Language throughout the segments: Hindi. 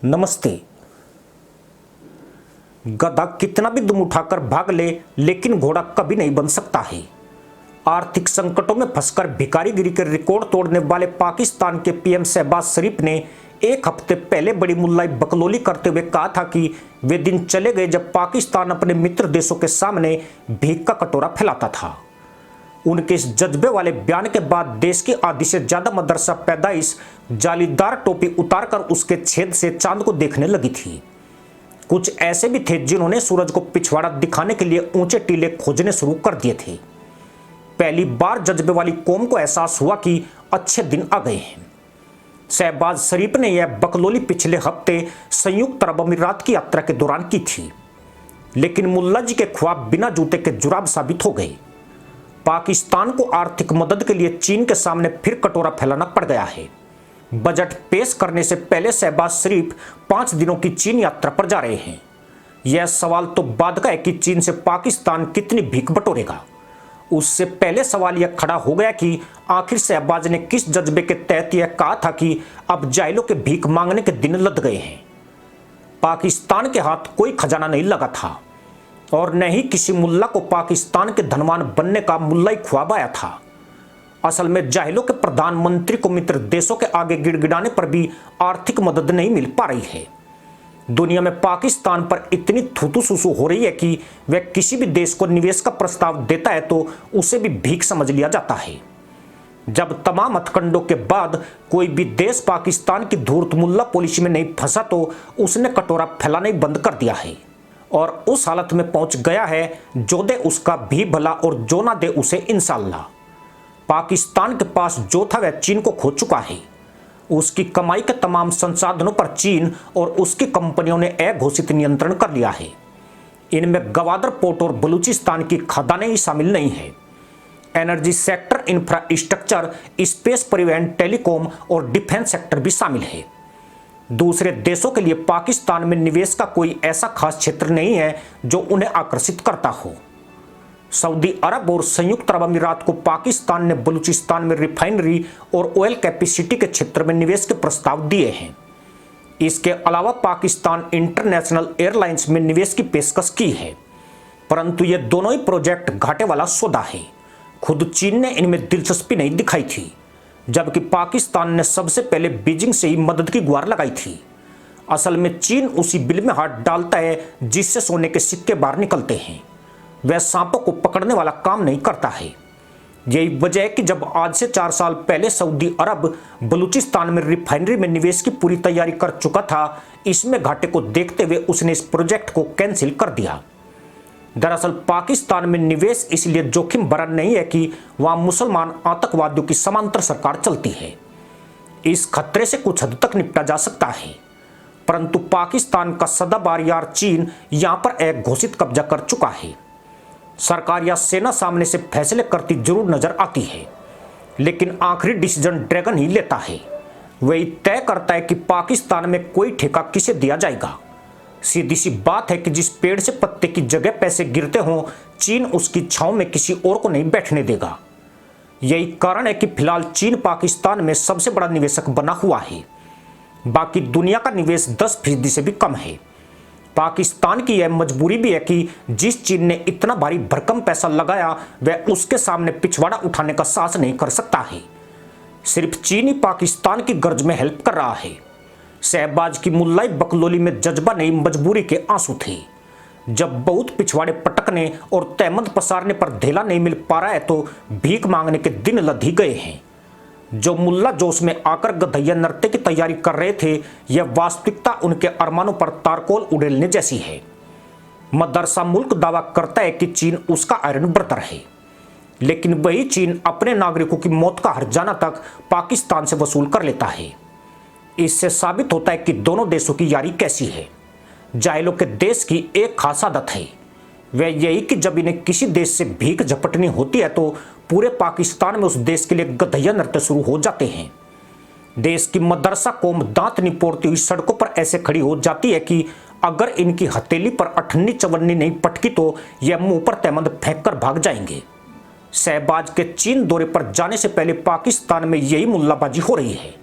नमस्ते। गधा कितना भी दुम उठाकर भाग ले, लेकिन घोड़ा कभी नहीं बन सकता है। आर्थिक संकटों में फंसकर भिखारीगिरी के रिकॉर्ड तोड़ने वाले पाकिस्तान के पीएम शहबाज शरीफ ने एक हफ्ते पहले बड़ी मुल्लाई बकलोली करते हुए कहा था कि वे दिन चले गए जब पाकिस्तान अपने मित्र देशों के सामने भीख का कटोरा फैलाता था। उनके इस जज्बे वाले बयान के बाद देश की आधी से ज्यादा मदरसा पैदाइश जालीदार टोपी उतारकर उसके छेद से चांद को देखने लगी थी। कुछ ऐसे भी थे जिन्होंने सूरज को पिछवाड़ा दिखाने के लिए ऊंचे टीले खोजने शुरू कर दिए थे। पहली बार जज्बे वाली कौम को एहसास हुआ कि अच्छे दिन आ गए हैं। शहबाज शरीफ ने यह बकलोली पिछले हफ्ते संयुक्त अरब अमीरात की यात्रा के दौरान की थी, लेकिन मुल्ला जी के ख्वाब बिना जूते के जुराब साबित हो गए। पाकिस्तान को आर्थिक मदद के लिए चीन के सामने फिर कटोरा फैलाना पड़ गया है। बजट पेश करने से पहले शहबाज शरीफ 5 दिनों की चीन यात्रा पर जा रहे हैं। यह सवाल तो बाद का है कि चीन से पाकिस्तान कितनी भीख बटोरेगा। उससे पहले सवाल यह खड़ा हो गया कि आखिर शहबाज ने किस जज्बे के तहत यह कहा था कि अब जाहिलों के भीख मांगने के दिन लद गए हैं। पाकिस्तान के हाथ कोई खजाना नहीं लगा था और न ही किसी मुल्ला को पाकिस्तान के धनवान बनने का मुल्लाई ख्वाब आया था। असल में जाहिलों के प्रधानमंत्री को मित्र देशों के आगे गिड़गिड़ाने पर भी आर्थिक मदद नहीं मिल पा रही है। दुनिया में पाकिस्तान पर इतनी थूथू सुसु हो रही है कि वह किसी भी देश को निवेश का प्रस्ताव देता है तो उसे भी भीख समझ लिया जाता है। जब तमाम हथकंडों के बाद कोई भी देश पाकिस्तान की धूर्त मुल्ला पॉलिसी में नहीं फंसा तो उसने कटोरा फैलाना ही बंद कर दिया है और उस हालत में पहुंच गया है जो दे उसका भी भला और जो ना दे उसे इंशाअल्लाह। पाकिस्तान के पास जो था वह चीन को खो चुका है। उसकी कमाई के तमाम संसाधनों पर चीन और उसकी कंपनियों ने अघोषित नियंत्रण कर लिया है। इनमें गवादर पोर्ट और बलूचिस्तान की खदानें ही शामिल नहीं है। एनर्जी सेक्टर, इंफ्रास्ट्रक्चर, स्पेस, परिवहन, टेलीकॉम और डिफेंस सेक्टर भी शामिल है। दूसरे देशों के लिए पाकिस्तान में निवेश का कोई ऐसा खास क्षेत्र नहीं है जो उन्हें आकर्षित करता हो। सऊदी अरब और संयुक्त अरब अमीरात को पाकिस्तान ने बलूचिस्तान में रिफाइनरी और ऑयल कैपेसिटी के क्षेत्र में निवेश के प्रस्ताव दिए हैं। इसके अलावा पाकिस्तान इंटरनेशनल एयरलाइंस में निवेश की पेशकश की है, परंतु ये दोनों ही प्रोजेक्ट घाटे वाला सौदा है। खुद चीन ने इनमें दिलचस्पी नहीं दिखाई थी, जबकि पाकिस्तान ने सबसे पहले बीजिंग से ही मदद की गुहार लगाई थी। असल में चीन उसी बिल में हाथ डालता है जिससे सोने के सिक्के बाहर निकलते हैं। वह सांपों को पकड़ने वाला काम नहीं करता है। यही वजह है कि जब आज से 4 साल पहले सऊदी अरब बलूचिस्तान में रिफाइनरी में निवेश की पूरी तैयारी कर चुका था, इसमें घाटे को देखते हुए उसने इस प्रोजेक्ट को कैंसिल कर दिया। दरअसल पाकिस्तान में निवेश इसलिए जोखिम भरा नहीं है कि वहां मुसलमान आतंकवादियों की समांतर सरकार चलती है। इस खतरे से कुछ हद तक निपटा जा सकता है, परंतु पाकिस्तान का सदाबहार यार चीन यहां पर एक घोषित कब्जा कर चुका है। सरकार या सेना सामने से फैसले करती जरूर नजर आती है, लेकिन आखिरी डिसीजन ड्रैगन ही लेता है। वही तय करता है कि पाकिस्तान में कोई ठेका किसे दिया जाएगा। सीधी सी बात है कि जिस पेड़ से पत्ते की जगह पैसे गिरते हों, चीन उसकी छांव में किसी और को नहीं बैठने देगा। यही कारण है कि फिलहाल चीन पाकिस्तान में सबसे बड़ा निवेशक बना हुआ है। बाकी दुनिया का निवेश 10% से भी कम है। पाकिस्तान की यह मजबूरी भी है कि जिस चीन ने इतना भारी भरकम पैसा लगाया वह उसके सामने पिछवाड़ा उठाने का साहस नहीं कर सकता है। सिर्फ चीन ही पाकिस्तान की गर्ज में हेल्प कर रहा है। शहबाज की मुल्लाई बकलोली में जज्बा नहीं, मजबूरी के आंसू थे। जब बहुत पिछवाड़े पटकने और तहमत पसारने पर धेला नहीं मिल पा रहा है तो भीख मांगने के दिन लद ही गए हैं। जो मुल्ला जोश में आकर गधैया नृत्य की तैयारी कर रहे थे, यह वास्तविकता उनके अरमानों पर तारकोल उड़ेलने जैसी है। मदरसा मुल्क दावा करता है कि चीन उसका आयरन ब्रदर है, लेकिन वही चीन अपने नागरिकों की मौत का हर्जाना तक पाकिस्तान से वसूल कर लेता है। इससे साबित होता है कि दोनों देशों की यारी कैसी है। जाहिलों के देश की एक खास आदत है, वह यही कि जब इन्हें किसी देश से भीख झपटनी होती है तो पूरे पाकिस्तान में उस देश के लिए गधैया नृत्य शुरू हो जाते हैं। देश की मदरसा कौम दांत निपोड़ती हुई सड़कों पर ऐसे खड़ी हो जाती है कि अगर इनकी हथेली पर अठन्नी चवन्नी नहीं पटकी तो यह मुंह पर तहमद फेंक कर भाग जाएंगे। शहबाज के चीन दौरे पर जाने से पहले पाकिस्तान में यही मुल्लाबाजी हो रही है।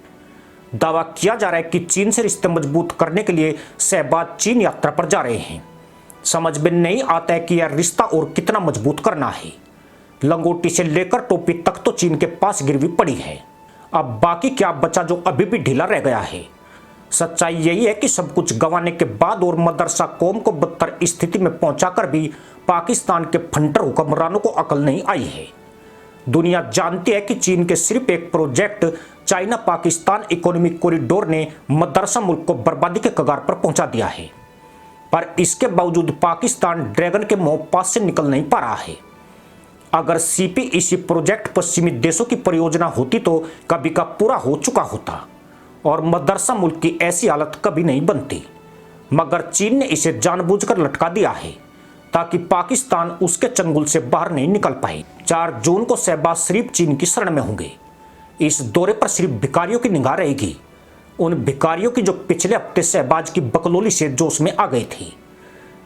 दावा किया जा रहा है कि चीन से रिश्ते मजबूत करने के लिए शहबाज चीन यात्रा पर जा रहे हैं। समझ में नहीं आता है कि यह रिश्ता और कितना मजबूत करना है। लंगोटी से लेकर टोपी तक तो चीन के पास गिरवी पड़ी है। अब बाकी क्या बचा जो अभी भी ढीला रह गया है। सच्चाई यही है कि सब कुछ गंवाने के बाद और मदरसा कौम को बदतर स्थिति में पहुंचाकर भी पाकिस्तान के फंटर हुक्मरानों को अकल नहीं आई है। दुनिया जानती है कि चीन के सिर्फ एक project China Pakistan economic corridor ने मदरसा मुल्क को बर्बादी के कगार पर पहुंचा दिया है, पर इसके बावजूद पाकिस्तान ड्रैगन के मोह पास से निकल नहीं पा रहा है। अगर CPEC प्रोजेक्ट पश्चिमी देशों की परियोजना होती तो कभी का पूरा हो चुका होता और मदरसा मुल्क की ऐसी हालत कभी नहीं बनती, मगर चीन ने इसे जानबूझकर लटका दिया है ताकि पाकिस्तान उसके चंगुल से बाहर नहीं निकल पाए। 4 जून को शहबाज शरीफ चीन की शरण में होंगे। इस दौरे पर सिर्फ भिखारियों की निगाह रहेगी, उन भिखारियों की जो पिछले हफ्ते शहबाज की बकलोली से जोश में आ गए थे।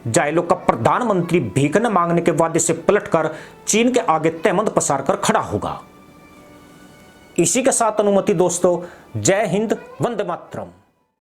जायलो का प्रधानमंत्री भीख न मांगने के वादे से पलटकर चीन के आगे तहमद पसार कर खड़ा होगा। इसी के साथ अनुमति दोस्तों, जय हिंद, वंदे मातरम।